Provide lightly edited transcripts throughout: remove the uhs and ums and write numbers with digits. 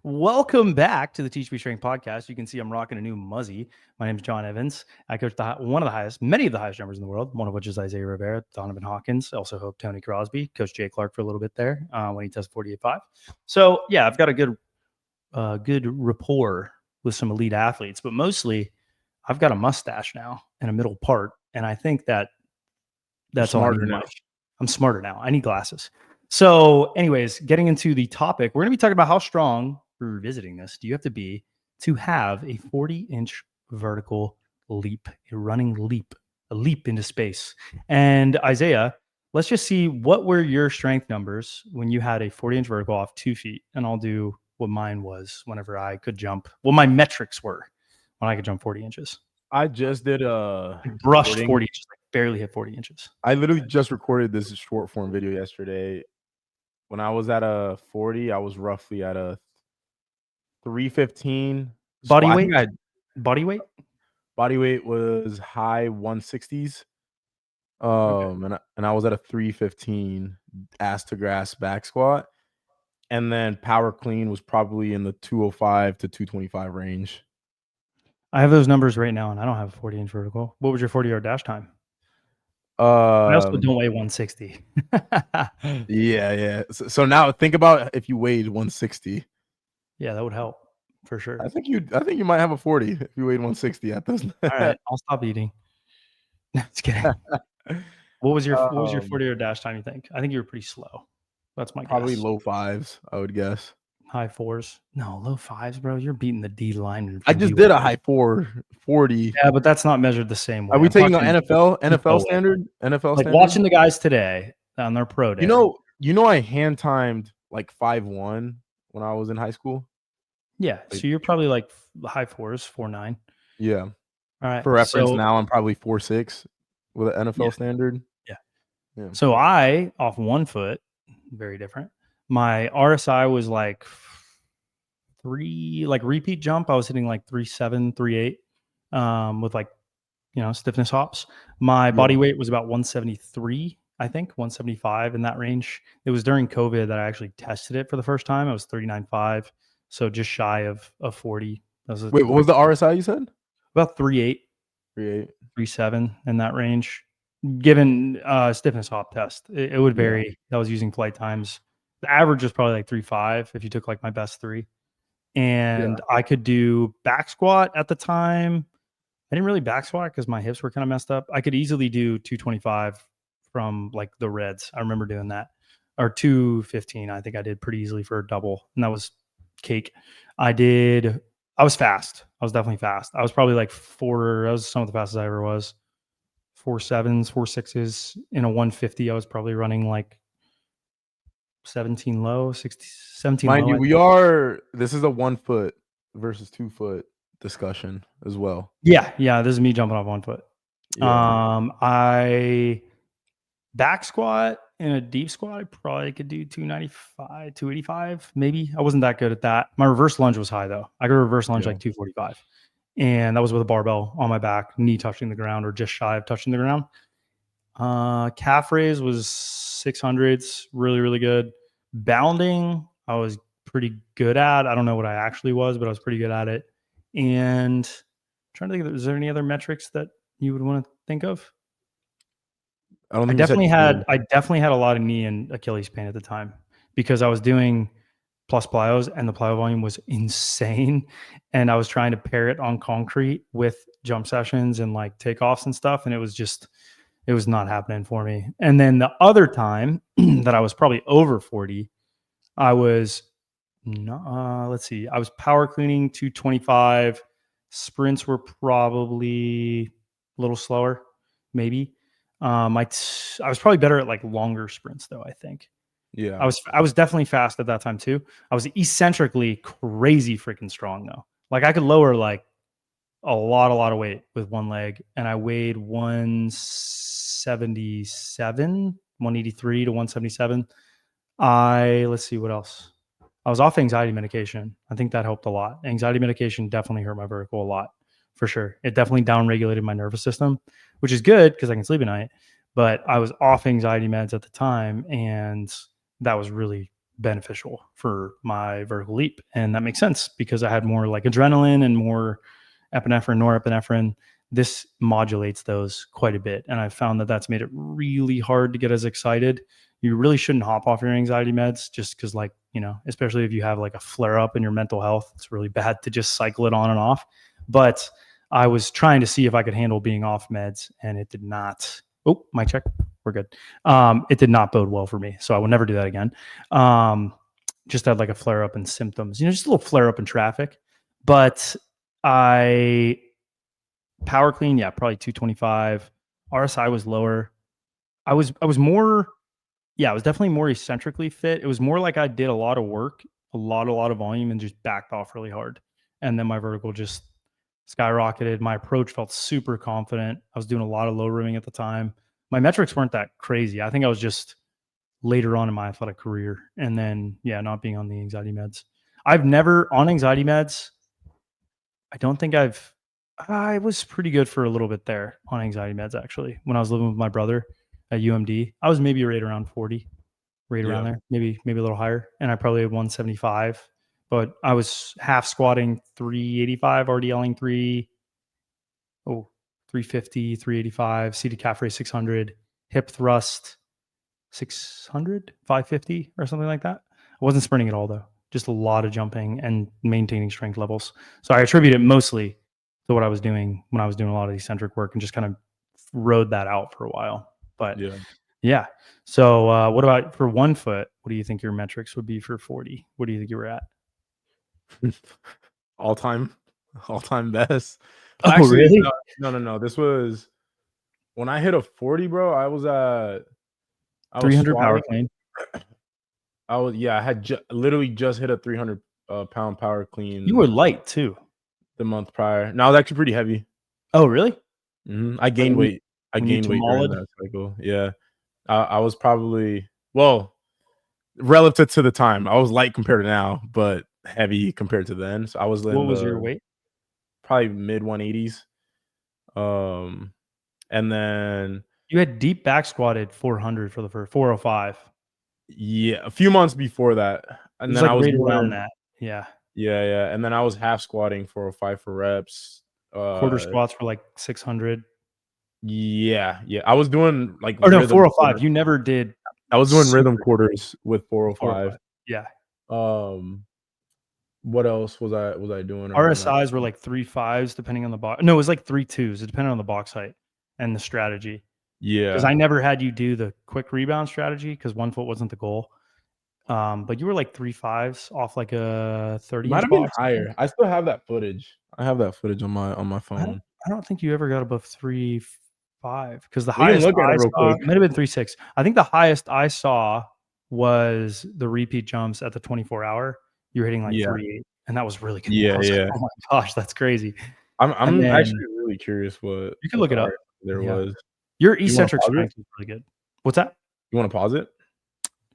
Welcome back to the Teach Me Strength podcast. You can see I'm rocking a new Muzzy. My name is John Evans. I coach many of the highest jumpers in the world, one of which is Isaiah Rivera, Donovan Hawkins. Also hope Tony Crosby, Coach Jay Clark for a little bit there when he tested 48.5. So yeah, I've got a good rapport with some elite athletes, but mostly I've got a mustache now and a middle part, and I think that's all I need in life. I'm smarter now. I need glasses. So, anyways, getting into the topic, we're going to be talking about how strong, we're revisiting this, do you have to be to have a 40-inch vertical leap, a running leap, a leap into space. And Isaiah, let's just see what were your strength numbers when you had a 40-inch vertical off 2 feet, and I'll do what mine was whenever I could jump, what my metrics were when I could jump 40 inches. I just did brushed 40 inches, like barely hit 40 inches. I literally just recorded this short form video yesterday. When I was at a 40, I was roughly at a 315. Body weight? Body weight? Body weight was high 160s. And I was at a 315 ass to grass back squat. And then power clean was probably in the 205 to 225 range. I have those numbers right now, and I don't have a 40-inch vertical. What was your 40-yard dash time? I also don't weigh 160. Yeah. So now think about if you weighed 160. Yeah, that would help for sure. I think you might have a 40 if you weighed 160 at those. All right, I'll stop eating. Just kidding. What was your 40-yard dash time, you think? I think you were pretty slow. That's my probably guess. Low fives, I would guess. High fours? No, low fives, bro. You're beating the D line. I just did a high 440. Yeah, but that's not measured the same way. Are we taking the NFL standard? NFL like standard? Watching the guys today on their pro day. You know, I hand timed like 5'1" when I was in high school. Yeah, so you're probably like high fours, 4'9". Yeah. All right. For reference, now I'm probably 4'6" with an NFL standard. Yeah. So I, off 1 foot, very different. My RSI was like 3, like repeat jump. I was hitting like 3.7, 3.8 with like, stiffness hops. My body weight was about 173, I think, 175 in that range. It was during COVID that I actually tested it for the first time. I was 39.5, so just shy of 40. Wait, what was the RSI you said? About 3.8. 3.7 in that range. Given stiffness hop test, it would vary. I was using flight times. The average was probably like 3.5 if you took like my best 3. And I could do back squat at the time. I didn't really back squat because my hips were kind of messed up. I could easily do 225 from like the Reds. I remember doing that. Or 215, I think I did pretty easily for a double. And that was cake. I was fast. I was definitely fast. I was probably like that was some of the fastest I ever was. 4.7s, 4.6s in a 150. I was probably running like 17 low, 17 Mind low. you, this is a 1 foot versus 2 foot discussion as well. Yeah. This is me jumping off 1 foot. I back squat in a deep squat, I probably could do 295, 285, maybe. I wasn't that good at that. My reverse lunge was high though. I could reverse lunge like 245. And that was with a barbell on my back, knee touching the ground or just shy of touching the ground. Calf raise was 600s, really, really good. Bounding, I was pretty good at. I don't know what I actually was, but I was pretty good at it. And I'm trying to think, is there any other metrics that you would want to think of? I definitely had a lot of knee and Achilles pain at the time because I was doing plus plyos and the plyo volume was insane. And I was trying to pair it on concrete with jump sessions and like takeoffs and stuff. And it was not happening for me. And then the other time that I was probably over 40, I was, I was power cleaning 225. Sprints were probably a little slower, maybe. I was probably better at like longer sprints though, I think. Yeah. I was definitely fast at that time too. I was eccentrically crazy freaking strong though. Like I could lower like a lot of weight with one leg, and I weighed 177, 183 to 177. Let's see what else. I was off anxiety medication. I think that helped a lot. Anxiety medication definitely hurt my vertical a lot, for sure. It definitely downregulated my nervous system, which is good because I can sleep at night. But I was off anxiety meds at the time, and that was really, beneficial for my vertical leap. And that makes sense because I had more like adrenaline and more epinephrine, norepinephrine. This modulates those quite a bit. And I've found that that's made it really hard to get as excited. You really shouldn't hop off your anxiety meds just because, like, you know, especially if you have like a flare up in your mental health, it's really bad to just cycle it on and off. But I was trying to see if I could handle being off meds, and it did not. Oh, my check. We're good. It did not bode well for me. So I will never do that again. Just had like a flare up in symptoms, you know, just a little flare up in traffic. But I power clean, yeah, probably 225. RSI was lower. I was more, yeah, I was definitely more eccentrically fit. It was more like I did a lot of work, a lot of volume, and just backed off really hard. And then my vertical just skyrocketed. My approach felt super confident. I was doing a lot of low rimming at the time. My metrics weren't that crazy. I think I was just later on in my athletic career. And then, yeah, not being on the anxiety meds. I've never on anxiety meds. I was pretty good for a little bit there on anxiety meds, actually. When I was living with my brother at UMD, I was maybe right around 40, right around there, maybe a little higher. And I probably had 175, but I was half squatting 385, RDLing 350, 385, seated calf raise 600, hip thrust 600, 550 or something like that. I wasn't sprinting at all though. Just a lot of jumping and maintaining strength levels. So I attribute it mostly to what I was doing when I was doing a lot of eccentric work and just kind of rode that out for a while. But yeah. So what about for 1 foot? What do you think your metrics would be for 40? What do you think you were at? all time best. Oh, Actually, really? no. This was when I hit a 40, bro. I was 300 power clean. I had literally just hit a 300 pound power clean. You were light too. The month prior. No, I was actually pretty heavy. Oh, really? I gained weight. I gained weight during that cycle. Yeah. I was probably, well, relative to the time, I was light compared to now, but heavy compared to then. So I was in What was your weight? Probably mid 180s. And then you had deep back squatted 400 for the first 405. Yeah, a few months before that. And then like I was right around that. Yeah. Yeah. And then I was half squatting 405 for reps. Quarter squats for like 600. Yeah. I was doing like no, 405. Quarters. You never did. I was doing rhythm quarters with 405. Yeah. What else was I doing? RSIs were like 3.5s depending on the box. No, it was like 3.2s. It depended on the box height and the strategy. Yeah. Because I never had you do the quick rebound strategy because 1 foot wasn't the goal. But you were like 3.5s off like a 30. Might have been higher. I still have that footage. I have that footage on my phone. I don't think you ever got above 3.5 because the highest I saw might have been 3.6. I think the highest I saw was the repeat jumps at the 24-hour. You were hitting like 3.8, and that was really good. Yeah. Like, oh my gosh, that's crazy. I'm actually really curious what you can look it up. There was. Your eccentric strength is really good. What's that? You want to pause it?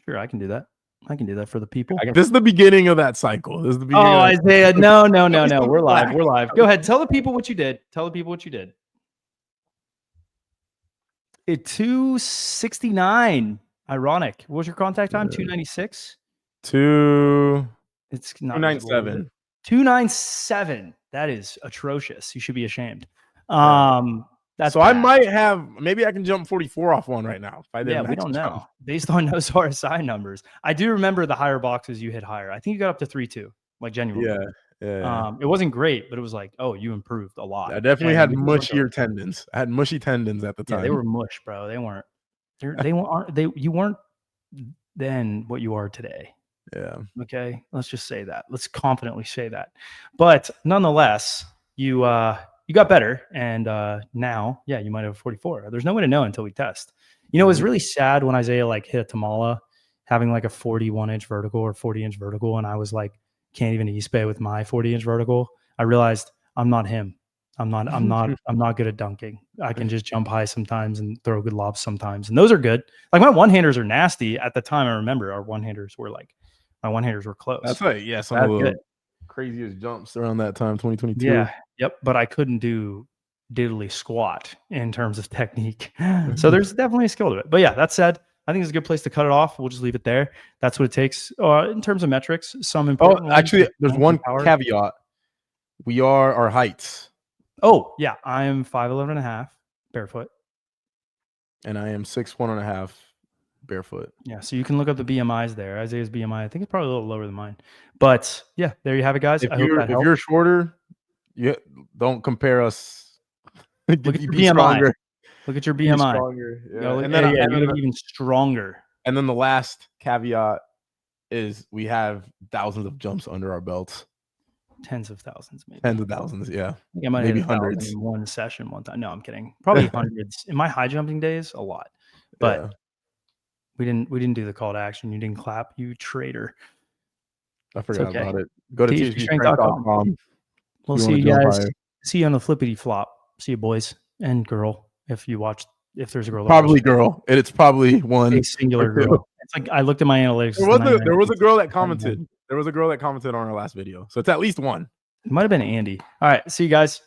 Sure, I can do that. I can do that for the people. This is the beginning of that cycle. This is the beginning. Isaiah, no. We're live. Go ahead. Tell the people what you did. At 269. Ironic. What was your contact time? 296? It's not 297. 297. That is atrocious. You should be ashamed. That's so bad. I might have, maybe I can jump 44 off one right now. We don't know. Based on those RSI numbers. I do remember the higher boxes you hit higher. I think you got up to 3.2, like genuinely. Yeah. It wasn't great, but it was like, oh, you improved a lot. I definitely had mushier tendons. I had mushy tendons at the time. Yeah, they were mush, bro. They weren't. You weren't then what you are today. Yeah. Okay. Let's just say that. Let's confidently say that. But nonetheless, you got better, and now, yeah, you might have 44. There's no way to know until we test. You know, it was really sad when Isaiah like hit a Tamala having like a 41-inch vertical or 40-inch vertical, and I was like, can't even East Bay with my 40-inch vertical. I realized I'm not him. I'm not good at dunking. I can just jump high sometimes and throw good lobs sometimes, and those are good. Like my one-handers are nasty. At the time, I remember our one-handers were close. That's right. Yeah, some of the craziest jumps around that time, 2022. Yeah. Yep. But I couldn't do diddly squat in terms of technique. So there's definitely a skill to it. But yeah, that said, I think it's a good place to cut it off. We'll just leave it there. That's what it takes in terms of metrics. Some important ones, actually, like there's one caveat. We are our heights. Oh, yeah. I am 5'11 and a half barefoot. And I am 6'1 and a half barefoot. Yeah, so you can look up the BMIs there. Isaiah's BMI, I think it's probably a little lower than mine. But yeah, there you have it, guys. If you're shorter, don't compare us. Look at your BMI. Stronger. Look at your BMI. Stronger. Yeah. And then you're even stronger. And then the last caveat is we have thousands of jumps under our belts. Tens of thousands, maybe. Tens of thousands, yeah. I might maybe hundreds in one session one time. No, I'm kidding. Probably hundreds. In my high jumping days, a lot. But we didn't do the call to action. You didn't clap, you traitor. I forgot about it. Go to THPstrength.com. We'll see you guys. See you on the flippity flop. See you, boys and girl. If there's a girl, probably girl. It's probably one a singular girl. It's like I looked at my analytics. There was a girl that commented. There was a girl that commented on our last video, so it's at least one. It might have been Andy. All right, see you guys.